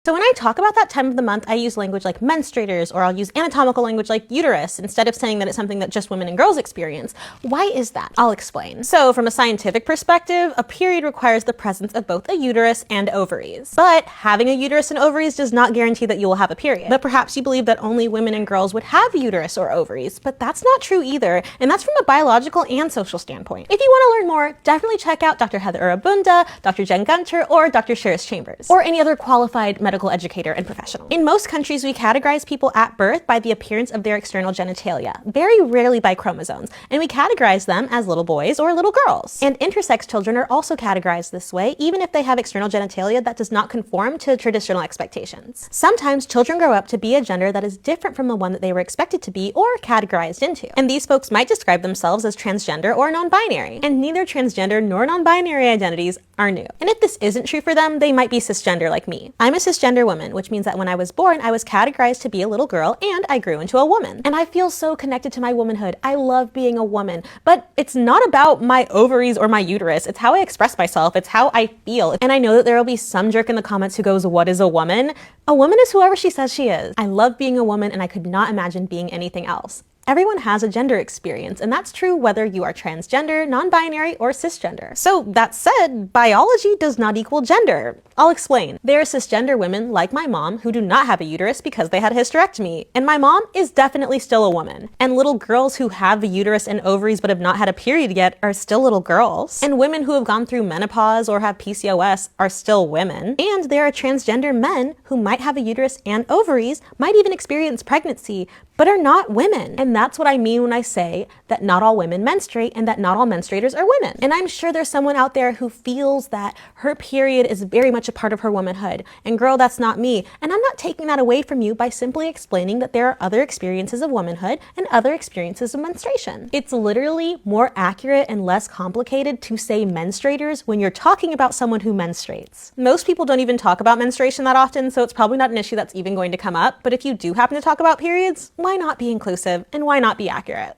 So when I talk about that time of the month, I use language like menstruators, or I'll use anatomical language like uterus, instead of saying that it's something that just women and girls experience. Why is that? I'll explain. So from a scientific perspective, a period requires the presence of both a uterus and ovaries. But having a uterus and ovaries does not guarantee that you will have a period. But perhaps you believe that only women and girls would have uterus or ovaries, but that's not true either, and that's from a biological and social standpoint. If you want to learn more, definitely check out Dr. Heather Urabunda, Dr. Jen Gunter, or Dr. Sheris Chambers, or any other qualified medical educator and professional. In most countries, we categorize people at birth by the appearance of their external genitalia, very rarely by chromosomes, and we categorize them as little boys or little girls. And intersex children are also categorized this way, even if they have external genitalia that does not conform to traditional expectations. Sometimes children grow up to be a gender that is different from the one that they were expected to be or categorized into. And these folks might describe themselves as transgender or non-binary. And neither transgender nor non-binary identities are new. And if this isn't true for them, they might be cisgender like me. I'm a cisgender woman, which means that when I was born, I was categorized to be a little girl and I grew into a woman. And I feel so connected to my womanhood. I love being a woman, but it's not about my ovaries or my uterus. It's how I express myself. It's how I feel. And I know that there will be some jerk in the comments who goes, "What is a woman?" A woman is whoever she says she is. I love being a woman and I could not imagine being anything else. Everyone has a gender experience, and that's true whether you are transgender, non-binary, or cisgender. So that said, biology does not equal gender. I'll explain. There are cisgender women like my mom who do not have a uterus because they had a hysterectomy, and my mom is definitely still a woman. And little girls who have a uterus and ovaries but have not had a period yet are still little girls. And women who have gone through menopause or have PCOS are still women. And there are transgender men who might have a uterus and ovaries, might even experience pregnancy, but are not women. And that's what I mean when I say that not all women menstruate and that not all menstruators are women. And I'm sure there's someone out there who feels that her period is very much a part of her womanhood. And girl, that's not me. And I'm not taking that away from you by simply explaining that there are other experiences of womanhood and other experiences of menstruation. It's literally more accurate and less complicated to say menstruators when you're talking about someone who menstruates. Most people don't even talk about menstruation that often, so it's probably not an issue that's even going to come up. But if you do happen to talk about periods, why not be inclusive and why not be accurate?